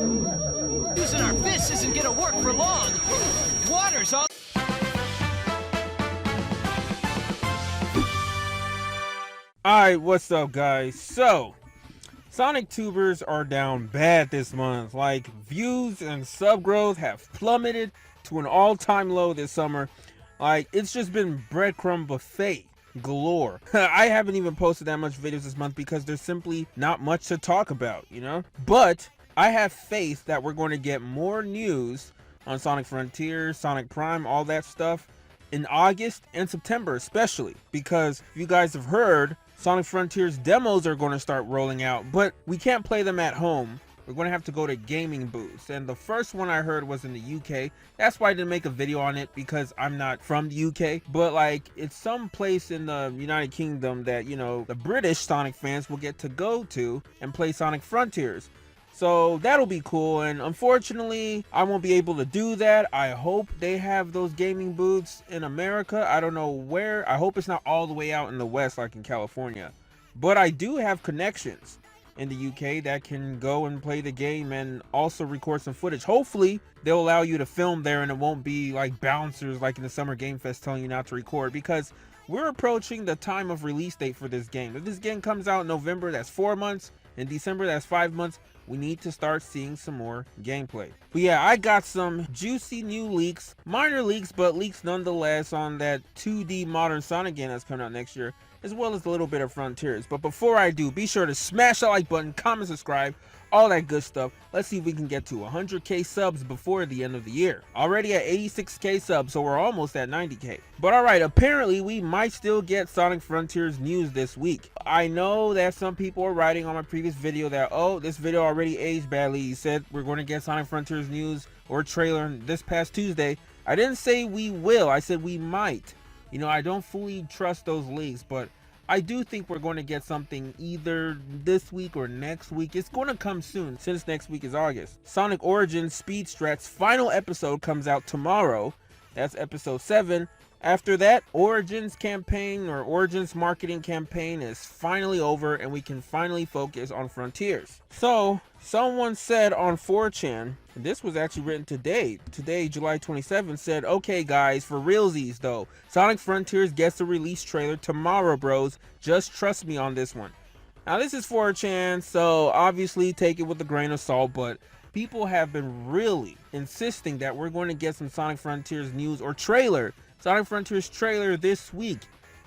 Using our fists isn't gonna work for long. Water's all... Alright, what's up guys? So, Sonic tubers are down bad this month. Like, views and sub growth have plummeted to an all-time low this summer. Like, it's just been breadcrumb buffet galore. I haven't even posted that much videos this month because there's simply not much to talk about, you know? But I have faith that we're going to get more news on Sonic Frontiers, Sonic Prime, all that stuff in August and September especially, because you guys have heard Sonic Frontiers demos are going to start rolling out, but we can't play them at home. We're going to have to go to gaming booths, and the first one I heard was in the UK. That's why I didn't make a video on it, because I'm not from the UK, but like, it's some place in the United Kingdom that, you know, the British Sonic fans will get to go to and play Sonic Frontiers. So that'll be cool, and unfortunately I won't be able to do that. I hope they have those gaming booths in America. I don't know where. I hope it's not all the way out in the West like in California, but I do have connections in the UK that can go and play the game and also record some footage. Hopefully they'll allow you to film there and it won't be like bouncers like in the Summer Game Fest telling you not to record, because we're approaching the time of release date for this game. If this game comes out in November, that's 4 months. In December, that's 5 months. We need to start seeing some more gameplay. But yeah, I got some juicy new leaks, minor leaks, but leaks nonetheless, on that 2D modern Sonic game that's coming out next year, as well as a little bit of Frontiers. But before I do, be sure to smash that like button, comment, subscribe, all that good stuff. Let's see if we can get to 100k subs before the end of the year. Already at 86k subs, so we're almost at 90k. But alright, apparently we might still get Sonic Frontiers news this week. I know that some people are writing on my previous video that, oh, this video already aged badly. You said we're going to get Sonic Frontiers news or trailer this past Tuesday. I didn't say we will, I said we might. You know, I don't fully trust those leaks, but I do think we're going to get something either this week or next week. It's going to come soon, since next week is August. Sonic Origins Speed Strat's final episode comes out tomorrow. That's episode 7. After that, Origins campaign or Origins marketing campaign is finally over, and we can finally focus on Frontiers. So, someone said on 4chan, this was actually written today, July 27th, said, okay guys, for realsies though, Sonic Frontiers gets a release trailer tomorrow, bros. Just trust me on this one. Now this is 4chan, so obviously take it with a grain of salt, but people have been really insisting that we're going to get some Sonic Frontiers news or trailer. Sonic Frontiers trailer this week.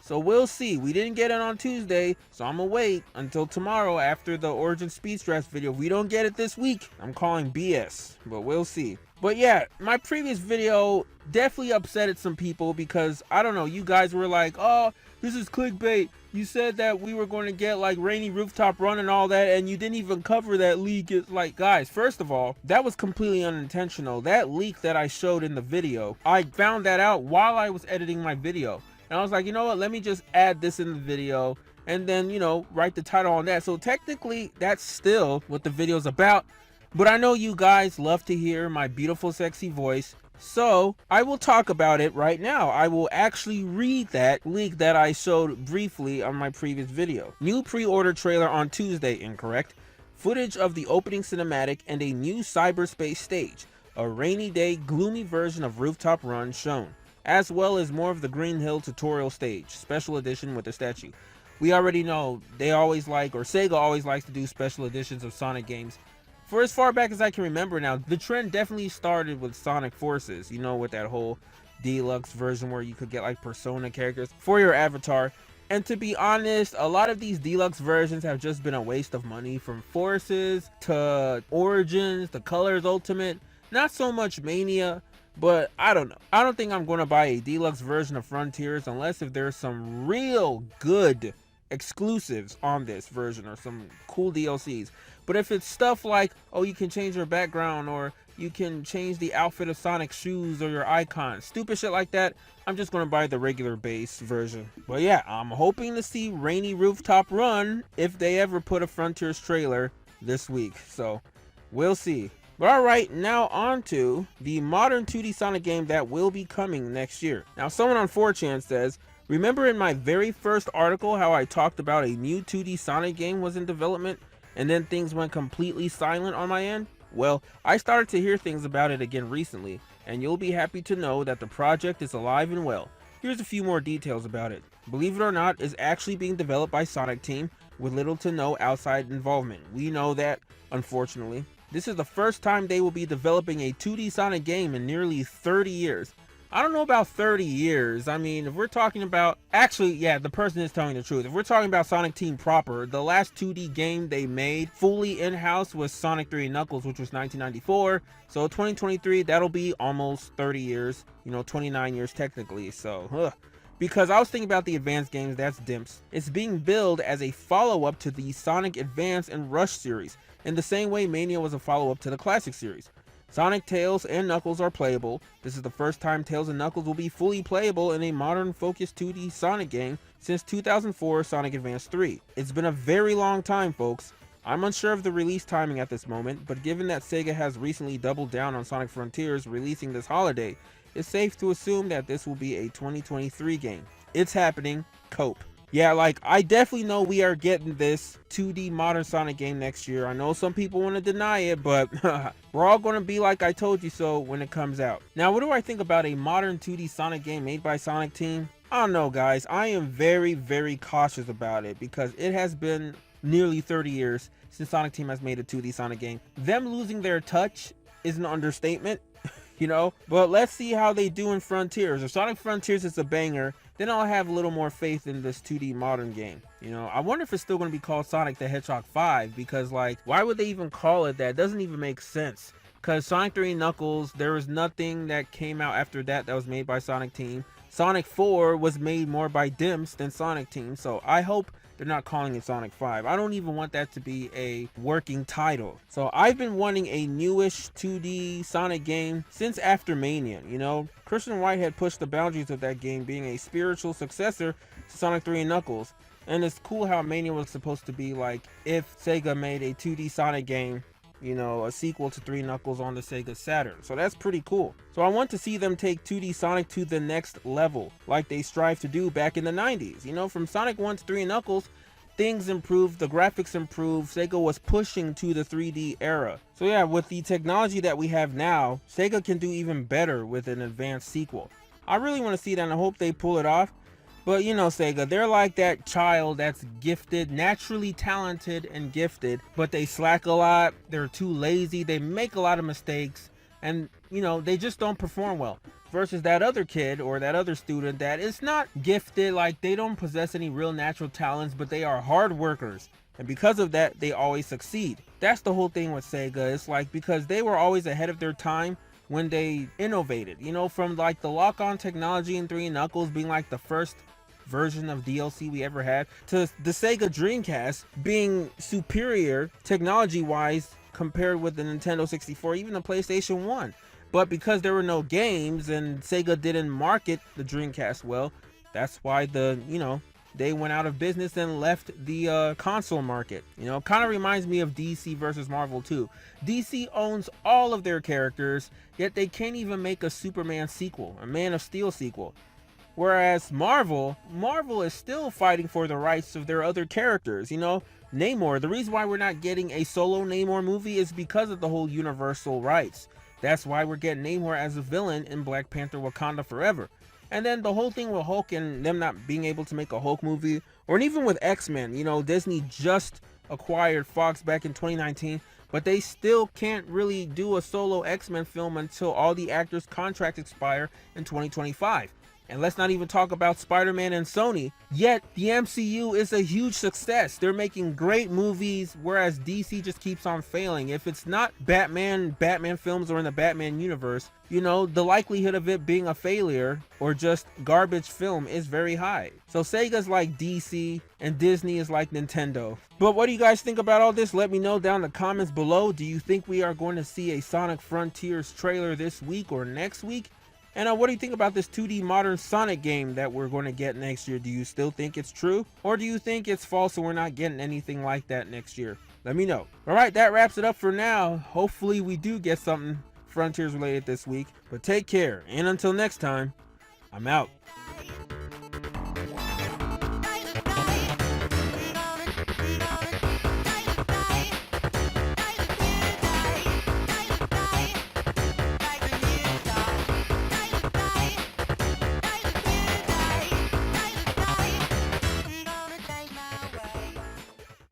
So we'll see. We didn't get it on Tuesday, so I'm gonna wait until tomorrow after the Origin Speed Strats video. If we don't get it this week, I'm calling BS, but we'll see. But yeah, my previous video definitely upsetted some people because, I don't know, you guys were like, oh, this is clickbait. You said that we were going to get like Rainy Rooftop Run and all that, and you didn't even cover that leak. It's like, guys, first of all, that was completely unintentional. That leak that I showed in the video, I found that out while I was editing my video. And I was like, you know what, let me just add this in the video and then, you know, write the title on that. So technically, that's still what the video's about. But I know you guys love to hear my beautiful, sexy voice. So I will talk about it right now. I will actually read that leak that I showed briefly on my previous video. New pre-order trailer on Tuesday, incorrect. Footage of the opening cinematic and a new cyberspace stage. A rainy day, gloomy version of Rooftop Run shown, as well as more of the Green Hill tutorial stage, special edition with a statue. We already know they always like, or Sega always likes to do special editions of Sonic games. For as far back as I can remember now, the trend definitely started with Sonic Forces, you know, with that whole deluxe version where you could get like Persona characters for your avatar. And to be honest, a lot of these deluxe versions have just been a waste of money, from Forces to Origins to Colors Ultimate. Not so much Mania, but I don't know. I don't think I'm going to buy a deluxe version of Frontiers unless if there's some real good exclusives on this version or some cool DLCs. But if it's stuff like, oh, you can change your background or you can change the outfit of Sonic's shoes or your icon, stupid shit like that, I'm just going to buy the regular base version. But yeah, I'm hoping to see Rainy Rooftop Run if they ever put a Frontiers trailer this week. So we'll see. But alright, now on to the modern 2D Sonic game that will be coming next year. Now someone on 4chan says, remember in my very first article how I talked about a new 2D Sonic game was in development and then things went completely silent on my end? Well, I started to hear things about it again recently, and you'll be happy to know that the project is alive and well. Here's a few more details about it. Believe it or not, it's actually being developed by Sonic Team with little to no outside involvement. We know that, unfortunately. This is the first time they will be developing a 2D Sonic game in nearly 30 years. I don't know about 30 years. I mean, if we're talking about... Actually, yeah, the person is telling the truth. If we're talking about Sonic Team proper, the last 2D game they made fully in-house was Sonic 3 Knuckles, which was 1994. So 2023, that'll be almost 30 years. 29 years technically. So, because I was thinking about the Advance games, that's dimps. It's being billed as a follow-up to the Sonic Advance and Rush series, in the same way Mania was a follow-up to the Classic series. Sonic, Tails, and Knuckles are playable. This is the first time Tails and Knuckles will be fully playable in a modern focused 2D Sonic game since 2004 Sonic Advance 3. It's been a very long time, folks. I'm unsure of the release timing at this moment, but given that Sega has recently doubled down on Sonic Frontiers releasing this holiday, it's safe to assume that this will be a 2023 game. It's happening. Cope. Yeah, like, I definitely know we are getting this 2D modern Sonic game next year. I know some people want to deny it, but we're all going to be like I told you so when it comes out. Now, what do I think about a modern 2D Sonic game made by Sonic Team? I don't know, guys. I am very, very cautious about it because it has been nearly 30 years since Sonic Team has made a 2D Sonic game. Them losing their touch is an understatement, but let's see how they do in Frontiers. If Sonic Frontiers is a banger, then I'll have a little more faith in this 2D modern game. I wonder if it's still going to be called Sonic the Hedgehog 5, because, like, why would they even call it that? It doesn't even make sense. Because Sonic 3 Knuckles, there was nothing that came out after that was made by Sonic Team. Sonic 4 was made more by Dimps than Sonic Team, so I hope they're not calling it Sonic 5. I don't even want that to be a working title. So I've been wanting a newish 2D Sonic game since after Mania, Christian White had pushed the boundaries of that game, being a spiritual successor to Sonic 3 and Knuckles. And it's cool how Mania was supposed to be like if Sega made a 2D Sonic game, a sequel to 3 Knuckles on the Sega Saturn. So that's pretty cool. So I want to see them take 2D Sonic to the next level, like they strive to do back in the 90s. From Sonic 1 to 3 Knuckles, things improved, the graphics improved, Sega was pushing to the 3D era. So yeah, with the technology that we have now, Sega can do even better with an advanced sequel. I really want to see that, and I hope they pull it off. But Sega, they're like that child that's gifted, naturally talented and gifted, but they slack a lot, they're too lazy, they make a lot of mistakes, and they just don't perform well. Versus that other kid or that other student that is not gifted, like they don't possess any real natural talents, but they are hard workers. And because of that, they always succeed. That's the whole thing with Sega. It's like, because they were always ahead of their time when they innovated, from like the lock-on technology in 3 Knuckles being like the first version of DLC we ever had, to the Sega Dreamcast being superior technology-wise compared with the Nintendo 64, even the PlayStation 1. But because there were no games and Sega didn't market the Dreamcast well, that's why they went out of business and left the console market. Kind of reminds me of DC versus Marvel too. DC owns all of their characters, yet they can't even make a Superman sequel, a Man of Steel sequel. Whereas Marvel is still fighting for the rights of their other characters. Namor, the reason why we're not getting a solo Namor movie is because of the whole universal rights. That's why we're getting Namor as a villain in Black Panther Wakanda Forever. And then the whole thing with Hulk and them not being able to make a Hulk movie, or even with X-Men, Disney just acquired Fox back in 2019, but they still can't really do a solo X-Men film until all the actors' contracts expire in 2025. And let's not even talk about Spider-Man and Sony. Yet, the MCU is a huge success. They're making great movies, whereas DC just keeps on failing. If it's not Batman films or in the Batman universe, the likelihood of it being a failure or just garbage film is very high. So Sega's like DC and Disney is like Nintendo. But what do you guys think about all this? Let me know down in the comments below. Do you think we are going to see a Sonic Frontiers trailer this week or next week? And what do you think about this 2D modern Sonic game that we're going to get next year? Do you still think it's true? Or do you think it's false and we're not getting anything like that next year? Let me know. Alright, that wraps it up for now. Hopefully we do get something Frontiers related this week. But take care, and until next time, I'm out.